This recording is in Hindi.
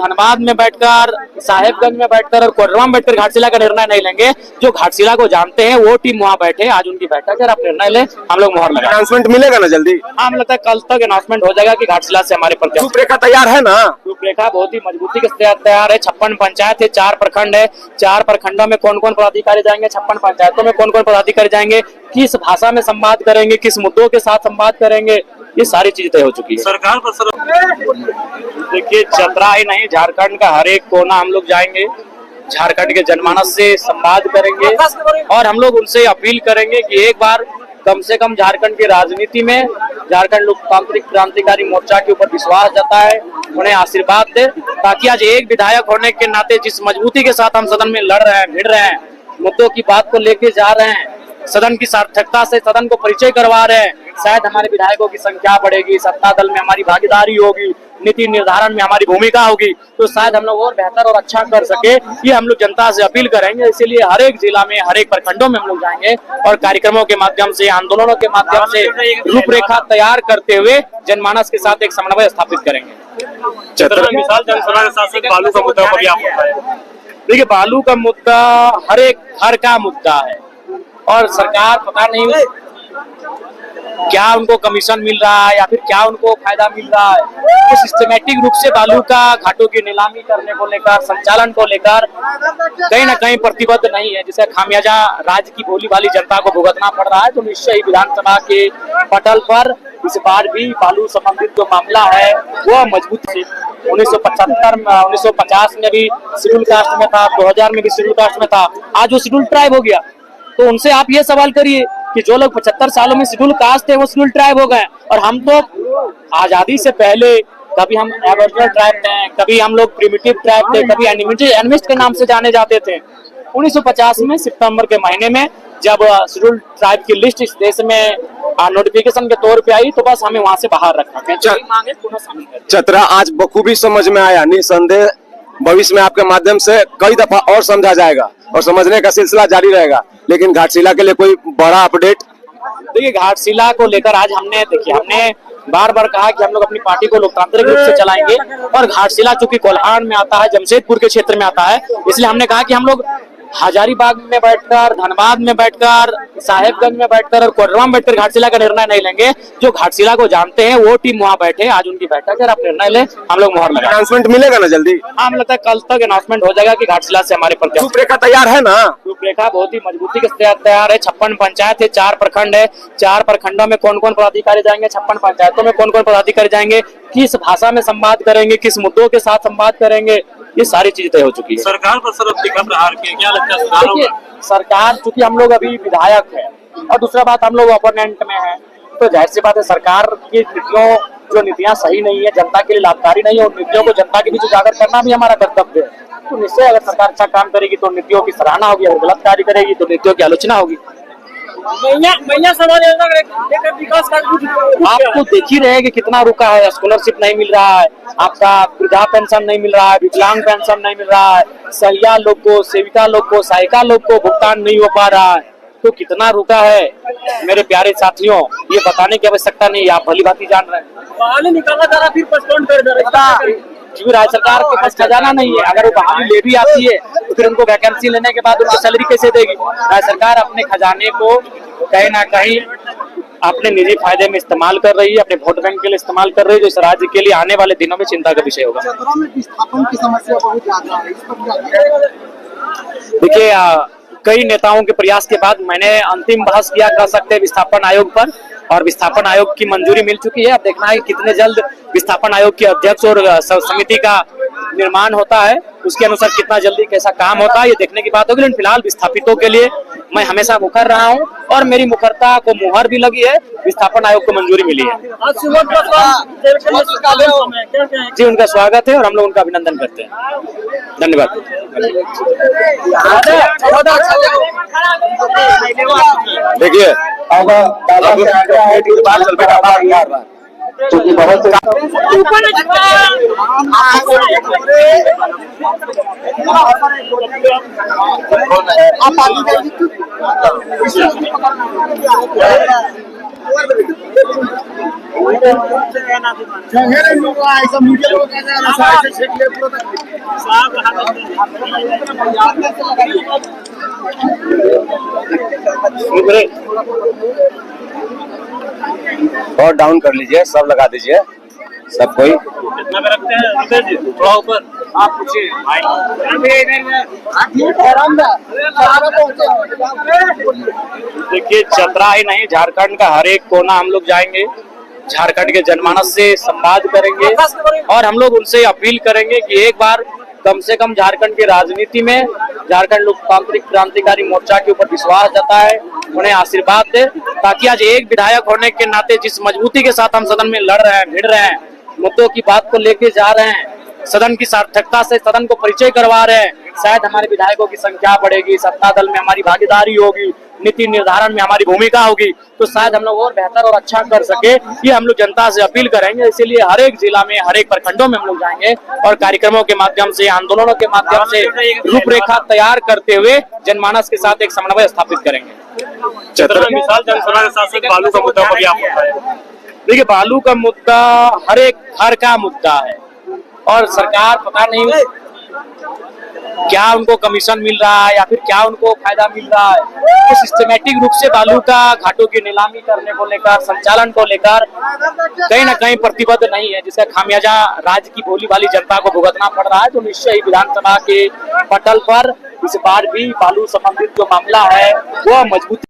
धनबाद में बैठकर, साहेबगंज में बैठकर और कोडरमा में बैठकर घाटशिला का निर्णय नहीं लेंगे। जो घाटशिला को जानते हैं वो टीम वहाँ बैठे, आज उनकी बैठक है, आप निर्णय ले, हम लोग मोहर लगा। अनाउंसमेंट मिलेगा ना जल्दी? हाँ, हमें लगता है कल तक अनाउंसमेंट हो जाएगा कि घाटशिला से हमारे प्रत्याशी। रूपरेखा तैयार है ना? रूपरेखा बहुत ही मजबूती के साथ तैयार है। 56 पंचायत है, 4 प्रखंड है, 4 प्रखंडों में कौन कौन पदाधिकारी जाएंगे, 56 पंचायतों में कौन कौन पदाधिकारी जाएंगे, किस भाषा में संवाद करेंगे, किस मुद्दों के साथ संवाद करेंगे, ये सारी चीजें तय हो चुकी है। सरकार पर देखिए, चतरा ही नहीं, झारखंड का हर एक कोना हम लोग जाएंगे, झारखंड के जनमानस से संवाद करेंगे और हम लोग उनसे अपील करेंगे कि एक बार कम से कम झारखंड की राजनीति में झारखंड लोकतांत्रिक क्रांतिकारी मोर्चा के ऊपर विश्वास जताए, उन्हें आशीर्वाद दे, ताकि आज एक विधायक होने के नाते जिस मजबूती के साथ हम सदन में लड़ रहे हैं, भिड़ रहे हैं, मुद्दों की बात को लेके जा रहे हैं, सदन की सार्थकता से सदन को परिचय करवा रहे हैं, शायद हमारे विधायकों की संख्या बढ़ेगी, सत्ता दल में हमारी भागीदारी होगी, नीति निर्धारण में हमारी भूमिका होगी, तो शायद हम लोग और बेहतर और अच्छा कर सके, ये हम लोग जनता से अपील करेंगे। इसीलिए हर एक जिला में, हर एक प्रखंडों में हम लोग जाएंगे और कार्यक्रमों के माध्यम से, आंदोलनों के माध्यम से रूपरेखा तैयार करते हुए जनमानस के साथ एक समन्वय स्थापित करेंगे। मिसाल जनसभा के साथ बालू का मुद्दा पर भी आप देखिए, बालू का मुद्दा हर एक घर का मुद्दा है और सरकार पता नहीं क्या उनको कमीशन मिल रहा है या फिर क्या उनको फायदा मिल रहा है, तो सिस्टमेटिक रूप से बालू का घाटों की नीलामी करने को लेकर, संचालन को लेकर कहीं ना कहीं प्रतिबद्ध नहीं है, जिसे खामियाजा राज्य की भोली भाली जनता को भुगतना पड़ रहा है। तो निश्चय ही विधानसभा के पटल पर इस बार भी बालू संबंधित जो मामला है वो मजबूत से 1950 में भी शेड्यूल कास्ट में था, 2000 में भी शेड्यूल कास्ट में था, आज वो शेड्यूल ट्राइब हो गया। तो उनसे आप ये सवाल करिए कि जो लोग 75 सालों में शेड्यूल कास्ट थे वो शेड्यूल ट्राइब हो गए, और हम तो आजादी से पहले कभी हम एबोरिजिनल ट्राइब थे, कभी हम लोग प्रिमिटिव ट्राइब थे, कभी एनिमिस्ट के नाम से जाने जाते थे। 1950 में सितंबर के महीने में जब शेड्यूल ट्राइब की लिस्ट इस देश में नोटिफिकेशन के तौर पे आई, तो बस हमें वहां से बाहर रखा गया। चतरा आज बखूबी समझ में आया, निसंदेह भविष्य में आपके माध्यम से कई दफा और समझा जाएगा और समझने का सिलसिला जारी रहेगा। लेकिन घाटशिला के लिए कोई बड़ा अपडेट? देखिए, घाटशिला को लेकर आज हमने बार बार कहा कि हम लोग अपनी पार्टी को लोकतांत्रिक रूप से चलाएंगे, और घाटशिला चूंकि कोल्हान में आता है, जमशेदपुर के क्षेत्र में आता है, इसलिए हमने कहा कि हम लोग हजारीबाग में बैठकर, धनबाद में बैठकर, साहेबगंज में बैठकर और कोडरमा में बैठकर घाटशिला का निर्णय नहीं लेंगे। जो घाटशिला को जानते हैं वो टीम वहाँ बैठे, आज उनकी बैठक है, आप निर्णय ले, हम लोग मोहर लगा। अनाउंसमेंट मिलेगा ना जल्दी? हाँ, हमें लगता है कल तक अनाउंसमेंट हो जाएगा कि घाटशिला से हमारे प्रत्याशी। रूपरेखा तैयार है ना? रूपरेखा बहुत ही मजबूती के साथ तैयार है। 56 पंचायत है, 4 प्रखंड है, 4 प्रखंडों में कौन कौन पदाधिकारी जाएंगे, 56 पंचायतों में कौन कौन पदाधिकारी जाएंगे, किस भाषा में संवाद करेंगे, किस मुद्दों के साथ संवाद करेंगे, ये सारी चीजें तय हो चुकी है। सरकार पर सर तीखा प्रहार किया, क्या लगता है सुधार होगा? सरकार, चूंकि हम लोग अभी विधायक है और दूसरा बात हम लोग ओपोनेंट में है, तो जाहिर सी बात है सरकार की नीतियां सही नहीं है, जनता के लिए लाभकारी नहीं है, और नीतियों को जनता के बीच उजागर करना भी हमारा कर्तव्य है। तो निश्चय अगर सरकार अच्छा काम करेगी तो नीतियों की सराहना होगी, अगर गलत कार्य करेगी तो नीतियों की आलोचना होगी। विकास आप तो देख ही रहे कि कितना रुका है, स्कॉलरशिप नहीं मिल रहा है, आपका वृद्धा पेंशन नहीं मिल रहा है, विकलांग पेंशन नहीं मिल रहा है, सहिया लोग को, सेविका लोग को, सहायिका लोग को भुगतान नहीं हो पा रहा है, तो कितना रुका है मेरे प्यारे साथियों, ये बताने की आवश्यकता नहीं, आप भली भांति जान रहे हैं। निकाला जा रहा, फिर पोस्टपोन कर दे रहा है, क्योंकि राज्य सरकार के पास खजाना नहीं है। अगर वो बहाली ले भी आती है तो फिर उनको वैकेंसी लेने के बाद उनको सैलरी कैसे देगी? राज्य सरकार अपने खजाने को कहीं ना कहीं अपने निजी फायदे में इस्तेमाल कर रही है, अपने वोट बैंक के लिए इस्तेमाल कर रही है, जो इस राज्य के लिए आने वाले दिनों में चिंता का विषय होगा। देखिए, कई नेताओं के प्रयास के बाद मैंने अंतिम बहस किया कह सकते हैं विस्थापन आयोग पर, और विस्थापन आयोग की मंजूरी मिल चुकी है। अब देखना है कि कितने जल्द विस्थापन आयोग के अध्यक्ष और समिति का निर्माण होता है, उसके अनुसार कितना जल्दी कैसा काम होता है ये देखने की बात होगी। लेकिन फिलहाल विस्थापितों के लिए मैं हमेशा मुखर रहा हूं और मेरी मुखरता को मुहर भी लगी है, विस्थापन आयोग को मंजूरी मिली है। जी, उनका स्वागत है और हम लोग उनका अभिनंदन करते हैं। धन्यवाद। देखिए और डाउन कर लीजिए, सब लगा दीजिए, सब कोई। कितना पे रखते हैं रुपेश जी? थोड़ा ऊपर आप पूछिए देखिए, चतरा ही नहीं, झारखंड का हर एक कोना हम लोग जाएंगे, झारखंड के जनमानस से संवाद करेंगे और हम लोग उनसे अपील करेंगे कि एक बार कम से कम झारखंड की राजनीति में झारखंड लोकतांत्रिक क्रांतिकारी मोर्चा के ऊपर विश्वास जताए, उन्हें आशीर्वाद दे, ताकि आज एक विधायक होने के नाते जिस मजबूती के साथ हम सदन में लड़ रहे हैं, भिड़ रहे हैं, मुद्दों की बात को लेके जा रहे हैं, सदन की सार्थकता से सदन को परिचय करवा रहे हैं, शायद हमारे विधायकों की संख्या बढ़ेगी, सत्ता दल में हमारी भागीदारी होगी, नीति निर्धारण में हमारी भूमिका होगी, तो शायद हम लोग और बेहतर और अच्छा कर सके। ये हम लोग जनता से अपील करेंगे। इसीलिए हर एक जिला में, हर एक प्रखंडों में हम लोग जाएंगे और कार्यक्रमों के माध्यम से, आंदोलनों के माध्यम से रूपरेखा तैयार करते हुए जनमानस के साथ एक समन्वय स्थापित करेंगे। चतरा में मिसाल जनसभा के साथ साथ बालू का मुद्दा पर भी आप बताएं। देखिए, बालू का मुद्दा हर एक घर का मुद्दा है और सरकार पता नहीं क्या उनको कमीशन मिल रहा है या फिर क्या उनको फायदा मिल रहा है, तो सिस्टमेटिक रूप से बालू का घाटों की नीलामी करने को लेकर, संचालन को लेकर कहीं ना कहीं प्रतिबद्ध नहीं है, जिसका खामियाजा राज्य की भोली भाली जनता को भुगतना पड़ रहा है। तो निश्चय ही विधानसभा के पटल पर इस बार भी बालू संबंधित जो मामला है वो मजबूती